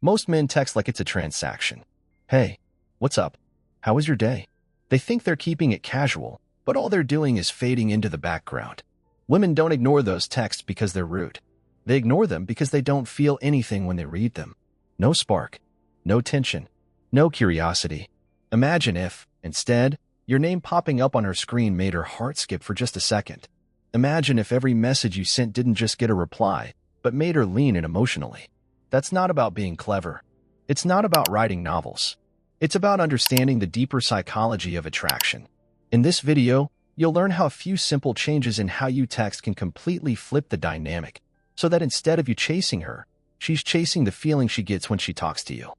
Most men text like it's a transaction. Hey, what's up? How was your day? They think they're keeping it casual, but all they're doing is fading into the background. Women don't ignore those texts because they're rude. They ignore them because they don't feel anything when they read them. No spark, no tension, no curiosity. Imagine if, instead, your name popping up on her screen made her heart skip for just a second. Imagine if every message you sent didn't just get a reply, but made her lean in emotionally. That's not about being clever. It's not about writing novels. It's about understanding the deeper psychology of attraction. In this video, you'll learn how a few simple changes in how you text can completely flip the dynamic, so that instead of you chasing her, she's chasing the feeling she gets when she talks to you.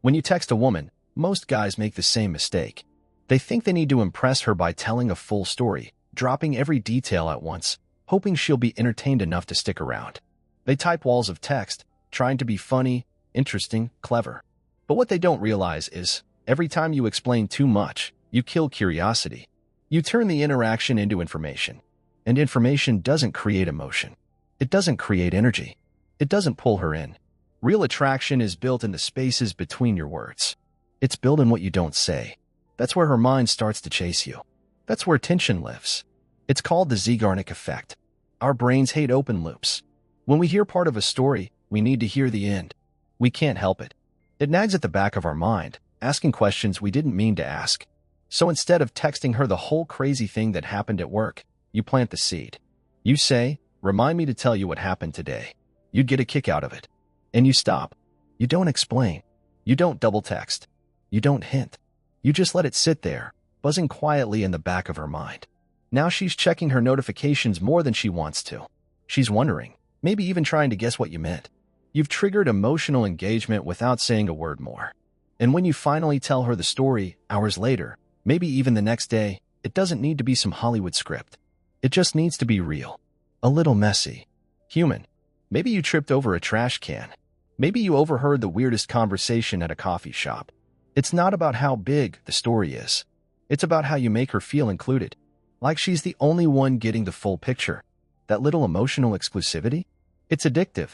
When you text a woman, most guys make the same mistake. They think they need to impress her by telling a full story, dropping every detail at once, hoping she'll be entertained enough to stick around. They type walls of text, trying to be funny, interesting, clever. But what they don't realize is, every time you explain too much, you kill curiosity. You turn the interaction into information. And information doesn't create emotion. It doesn't create energy. It doesn't pull her in. Real attraction is built in the spaces between your words. It's built in what you don't say. That's where her mind starts to chase you. That's where tension lives. It's called the Zeigarnik effect. Our brains hate open loops. When we hear part of a story, we need to hear the end. We can't help it. It nags at the back of our mind, asking questions we didn't mean to ask. So instead of texting her the whole crazy thing that happened at work, you plant the seed. You say, "Remind me to tell you what happened today." You'd get a kick out of it. And you stop. You don't explain. You don't double text. You don't hint. You just let it sit there, buzzing quietly in the back of her mind. Now she's checking her notifications more than she wants to. She's wondering, maybe even trying to guess what you meant. You've triggered emotional engagement without saying a word more. And when you finally tell her the story, hours later, maybe even the next day, it doesn't need to be some Hollywood script. It just needs to be real. A little messy. Human. Maybe you tripped over a trash can. Maybe you overheard the weirdest conversation at a coffee shop. It's not about how big the story is. It's about how you make her feel included. Like she's the only one getting the full picture. That little emotional exclusivity? It's addictive.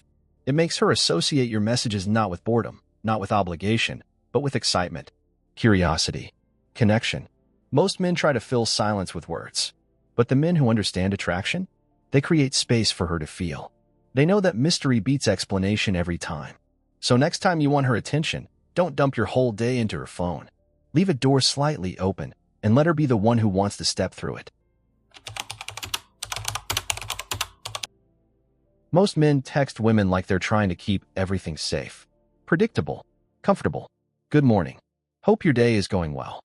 It makes her associate your messages not with boredom, not with obligation, but with excitement, curiosity, connection. Most men try to fill silence with words. But the men who understand attraction? They create space for her to feel. They know that mystery beats explanation every time. So next time you want her attention, don't dump your whole day into her phone. Leave a door slightly open and let her be the one who wants to step through it. Most men text women like they're trying to keep everything safe, predictable, comfortable. Good morning. Hope your day is going well.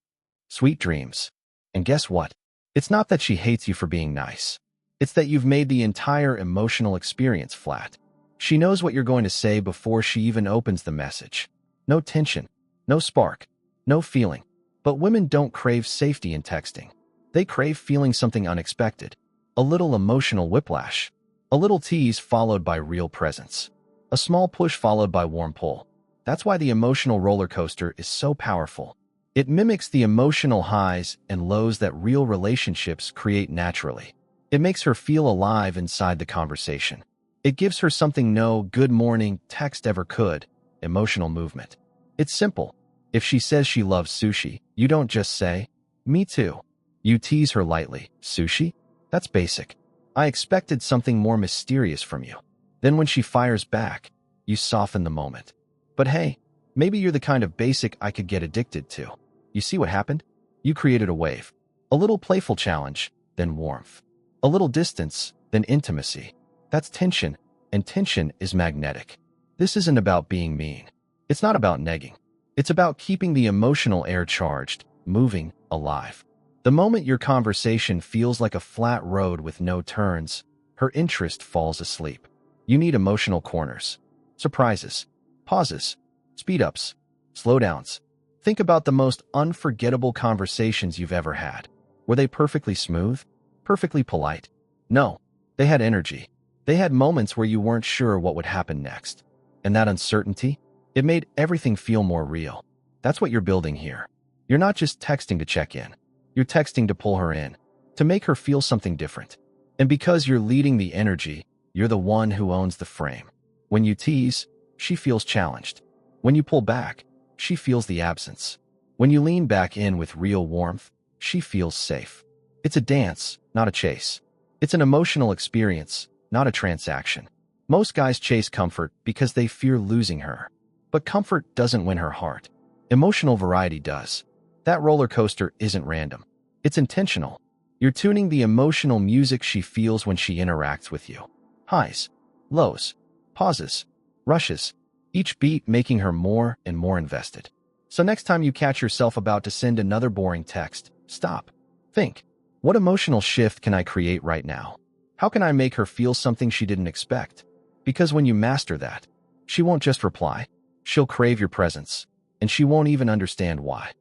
Sweet dreams. And guess what? It's not that she hates you for being nice. It's that you've made the entire emotional experience flat. She knows what you're going to say before she even opens the message. No tension, no spark, no feeling. But women don't crave safety in texting. They crave feeling something unexpected. A little emotional whiplash. A little tease followed by real presence. A small push followed by warm pull. That's why the emotional roller coaster is so powerful. It mimics the emotional highs and lows that real relationships create naturally. It makes her feel alive inside the conversation. It gives her something no good morning text ever could, emotional movement. It's simple. If she says she loves sushi, you don't just say, "Me too." You tease her lightly. "Sushi? That's basic. I expected something more mysterious from you." Then when she fires back, you soften the moment. But hey, maybe you're the kind of basic I could get addicted to. You see what happened? You created a wave. A little playful challenge, then warmth. A little distance, then intimacy. That's tension, and tension is magnetic. This isn't about being mean. It's not about negging. It's about keeping the emotional air charged, moving, alive. The moment your conversation feels like a flat road with no turns, her interest falls asleep. You need emotional corners, surprises, pauses, speed-ups, slowdowns. Think about the most unforgettable conversations you've ever had. Were they perfectly smooth? Perfectly polite? No, they had energy. They had moments where you weren't sure what would happen next. And that uncertainty? It made everything feel more real. That's what you're building here. You're not just texting to check in. You're texting to pull her in, to make her feel something different. And because you're leading the energy, You're the one who owns the frame. When you tease, she feels challenged. When you pull back, she feels the absence. When you lean back in with real warmth, she feels safe. It's a dance, not a chase. It's an emotional experience, not a transaction. Most guys chase comfort because they fear losing her. But comfort doesn't win her heart. Emotional variety does. That roller coaster isn't random. It's intentional. You're tuning the emotional music she feels when she interacts with you. Highs, lows, pauses, rushes, each beat making her more and more invested. So next time you catch yourself about to send another boring text, stop. Think, what emotional shift can I create right now? How can I make her feel something she didn't expect? Because when you master that, she won't just reply, she'll crave your presence, and she won't even understand why.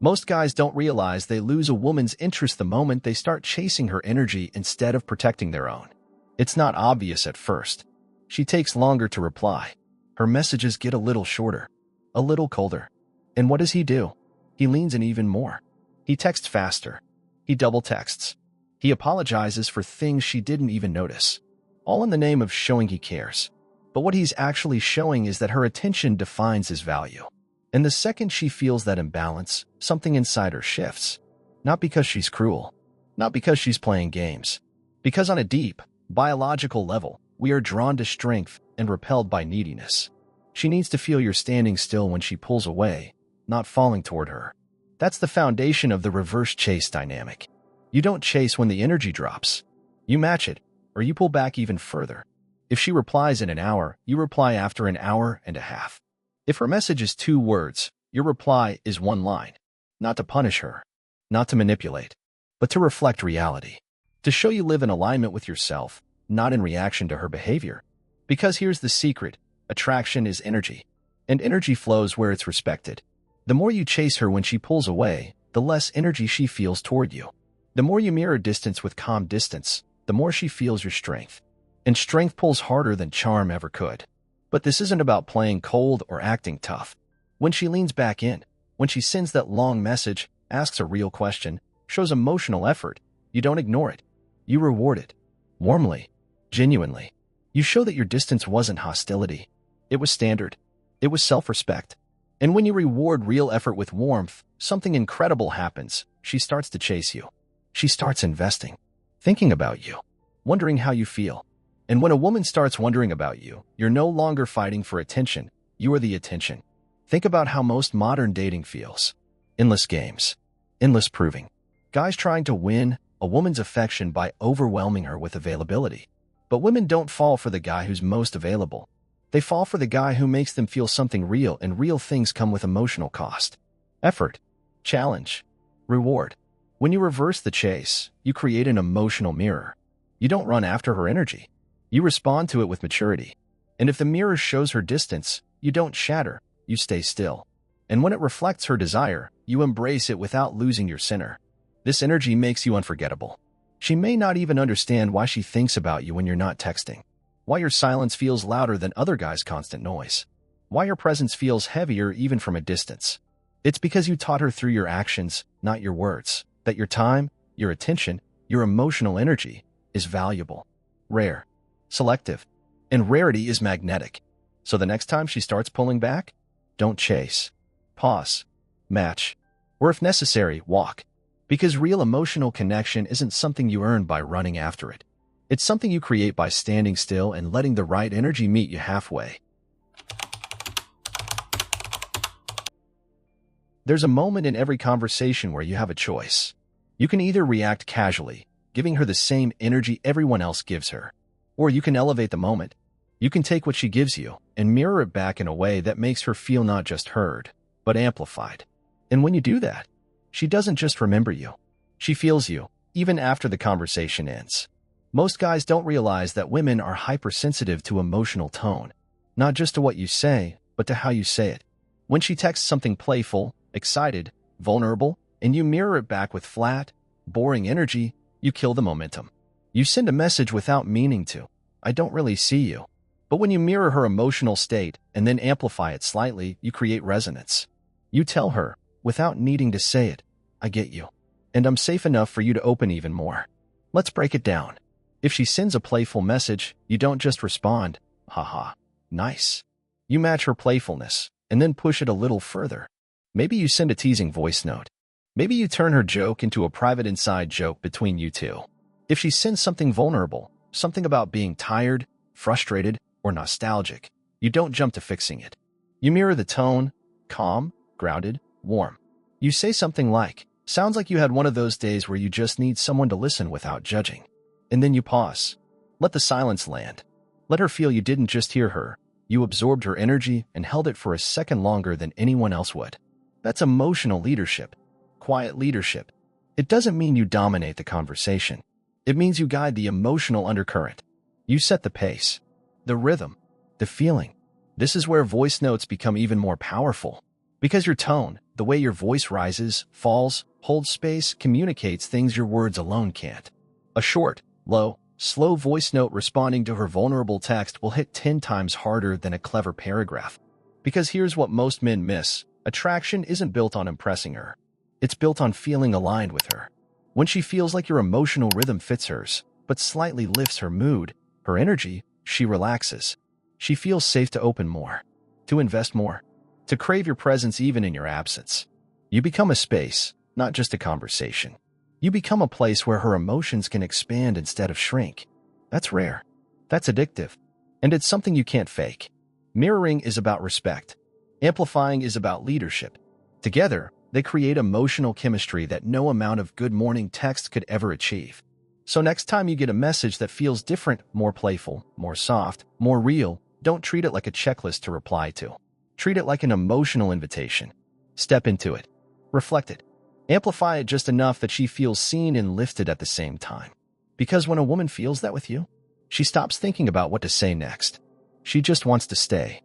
Most guys don't realize they lose a woman's interest the moment they start chasing her energy instead of protecting their own. It's not obvious at first. She takes longer to reply. Her messages get a little shorter, a little colder. And what does he do? He leans in even more. He texts faster. He double texts. He apologizes for things she didn't even notice, all in the name of showing he cares. But what he's actually showing is that her attention defines his value. And the second she feels that imbalance, something inside her shifts. Not because she's cruel, not because she's playing games, because on a deep, biological level, we are drawn to strength and repelled by neediness. She needs to feel you're standing still when she pulls away, not falling toward her. That's the foundation of the reverse chase dynamic. You don't chase when the energy drops. You match it, or you pull back even further. If she replies in an hour, you reply after an hour and a half. If her message is 2 words, your reply is 1 line. Not to punish her, not to manipulate, but to reflect reality. To show you live in alignment with yourself, not in reaction to her behavior. Because here's the secret, attraction is energy, and energy flows where it's respected. The more you chase her when she pulls away, the less energy she feels toward you. The more you mirror distance with calm distance, the more she feels your strength. And strength pulls harder than charm ever could. But this isn't about playing cold or acting tough. When she leans back in, when she sends that long message, asks a real question, shows emotional effort, you don't ignore it. You reward it. Warmly. Genuinely. You show that your distance wasn't hostility. It was standard. It was self-respect. And when you reward real effort with warmth, something incredible happens. She starts to chase you. She starts investing. Thinking about you. Wondering how you feel. And when a woman starts wondering about you, you're no longer fighting for attention. You are the attention. Think about how most modern dating feels. Endless games. Endless proving. Guys trying to win a woman's affection by overwhelming her with availability. But women don't fall for the guy who's most available. They fall for the guy who makes them feel something real, and real things come with emotional cost. Effort. Challenge. Reward. When you reverse the chase, you create an emotional mirror. You don't run after her energy. You respond to it with maturity. And if the mirror shows her distance, you don't shatter, you stay still. And when it reflects her desire, you embrace it without losing your center. This energy makes you unforgettable. She may not even understand why she thinks about you when you're not texting. Why your silence feels louder than other guys' constant noise. Why your presence feels heavier even from a distance. It's because you taught her through your actions, not your words, that your time, your attention, your emotional energy is valuable, rare, selective, and rarity is magnetic. So the next time she starts pulling back, don't chase. Pause. Match. Or if necessary, walk. Because real emotional connection isn't something you earn by running after it. It's something you create by standing still and letting the right energy meet you halfway. There's a moment in every conversation where you have a choice. You can either react casually, giving her the same energy everyone else gives her, or you can elevate the moment. You can take what she gives you and mirror it back in a way that makes her feel not just heard, but amplified. And when you do that, she doesn't just remember you. She feels you, even after the conversation ends. Most guys don't realize that women are hypersensitive to emotional tone, not just to what you say, but to how you say it. When she texts something playful, excited, vulnerable, and you mirror it back with flat, boring energy, you kill the momentum. You send a message without meaning to. I don't really see you. But when you mirror her emotional state and then amplify it slightly, you create resonance. You tell her, without needing to say it, I get you. and I'm safe enough for you to open even more. Let's break it down. If she sends a playful message, you don't just respond, haha, nice. You match her playfulness, and then push it a little further. Maybe you send a teasing voice note. Maybe you turn her joke into a private inside joke between you two. If she sends something vulnerable, something about being tired, frustrated, or nostalgic, you don't jump to fixing it. You mirror the tone, calm, grounded, warm. You say something like, sounds like you had one of those days where you just need someone to listen without judging. And then you pause. Let the silence land. Let her feel you didn't just hear her. You absorbed her energy and held it for a second longer than anyone else would. That's emotional leadership. Quiet leadership. It doesn't mean you dominate the conversation. It means you guide the emotional undercurrent. You set the pace, the rhythm, the feeling. This is where voice notes become even more powerful. Because your tone, the way your voice rises, falls, holds space, communicates things your words alone can't. A short, low, slow voice note responding to her vulnerable text will hit 10 times harder than a clever paragraph. Because here's what most men miss. Attraction isn't built on impressing her. It's built on feeling aligned with her. When she feels like your emotional rhythm fits hers, but slightly lifts her mood, her energy, she relaxes. She feels safe to open more, to invest more, to crave your presence even in your absence. You become a space, not just a conversation. You become a place where her emotions can expand instead of shrink. That's rare. That's addictive. And it's something you can't fake. Mirroring is about respect. Amplifying is about leadership. Together, they create emotional chemistry that no amount of good morning text could ever achieve. So next time you get a message that feels different, more playful, more soft, more real, don't treat it like a checklist to reply to. Treat it like an emotional invitation. Step into it. Reflect it. Amplify it just enough that she feels seen and lifted at the same time. Because when a woman feels that with you, she stops thinking about what to say next. She just wants to stay.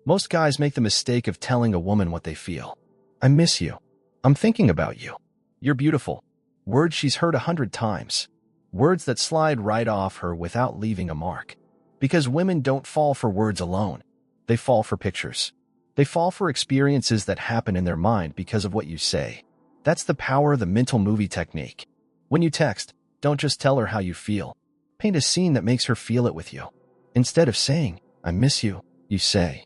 Most guys make the mistake of telling a woman what they feel. I miss you. I'm thinking about you. You're beautiful. Words she's heard 100 times. Words that slide right off her without leaving a mark. Because women don't fall for words alone. They fall for pictures. They fall for experiences that happen in their mind because of what you say. That's the power of the mental movie technique. When you text, don't just tell her how you feel. Paint a scene that makes her feel it with you. Instead of saying, I miss you, you say,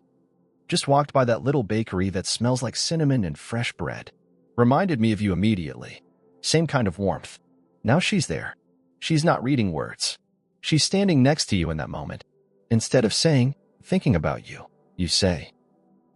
just walked by that little bakery that smells like cinnamon and fresh bread. Reminded me of you immediately. Same kind of warmth. Now she's there. She's not reading words. She's standing next to you in that moment. Instead of saying, thinking about you, you say,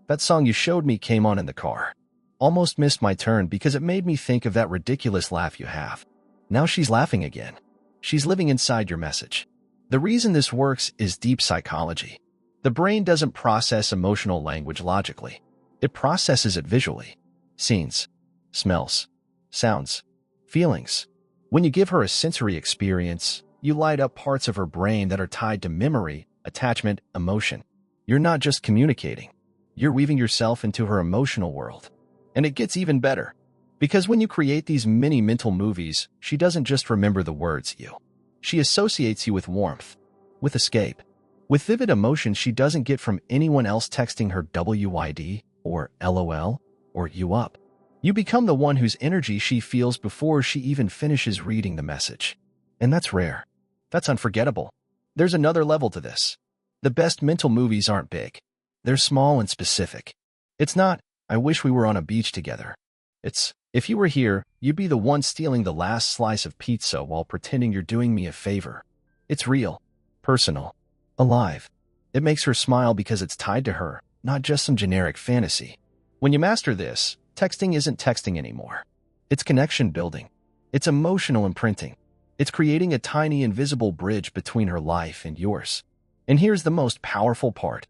that song you showed me came on in the car. Almost missed my turn because it made me think of that ridiculous laugh you have. Now she's laughing again. She's living inside your message. The reason this works is deep psychology. The brain doesn't process emotional language logically. It processes it visually. Scenes, smells, sounds, feelings. When you give her a sensory experience, you light up parts of her brain that are tied to memory, attachment, emotion. You're not just communicating. You're weaving yourself into her emotional world. And it gets even better. Because when you create these mini mental movies, she doesn't just remember the words you. She associates you with warmth, with escape, with vivid emotions she doesn't get from anyone else texting her WYD or LOL or you up. You become the one whose energy she feels before she even finishes reading the message. And that's rare. That's unforgettable. There's another level to this. The best mental movies aren't big. They're small and specific. It's not, I wish we were on a beach together. It's, if you were here, you'd be the one stealing the last slice of pizza while pretending you're doing me a favor. It's real, personal, alive. It makes her smile because it's tied to her, not just some generic fantasy. When you master this, texting isn't texting anymore. It's connection building. It's emotional imprinting. It's creating a tiny invisible bridge between her life and yours. And here's the most powerful part.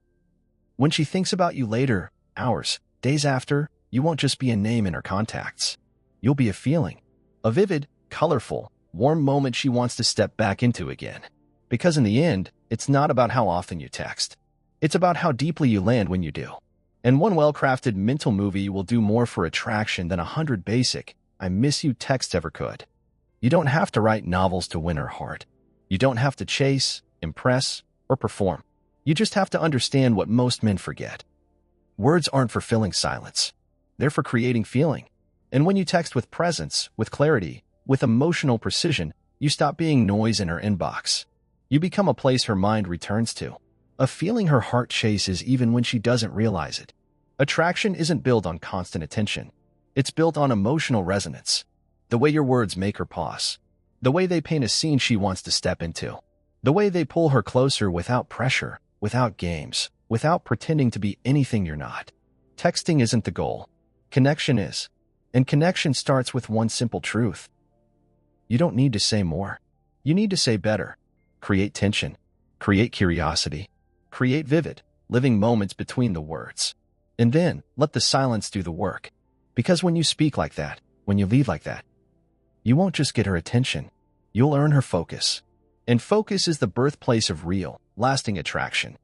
When she thinks about you later, hours, days after, you won't just be a name in her contacts. You'll be a feeling. A vivid, colorful, warm moment she wants to step back into again. Because in the end, it's not about how often you text. It's about how deeply you land when you do. And one well-crafted mental movie will do more for attraction than 100 basic, I miss you texts ever could. You don't have to write novels to win her heart. You don't have to chase, impress, or perform. You just have to understand what most men forget. Words aren't for filling silence. They're for creating feeling. And when you text with presence, with clarity, with emotional precision, you stop being noise in her inbox. You become a place her mind returns to, a feeling her heart chases even when she doesn't realize it. Attraction isn't built on constant attention. It's built on emotional resonance. The way your words make her pause. The way they paint a scene she wants to step into. The way they pull her closer without pressure, without games, without pretending to be anything you're not. Texting isn't the goal. Connection is. And connection starts with one simple truth. You don't need to say more. You need to say better. Create tension. Create curiosity. Create vivid, living moments between the words. And then, let the silence do the work. Because when you speak like that, when you lead like that, you won't just get her attention. You'll earn her focus. And focus is the birthplace of real, lasting attraction.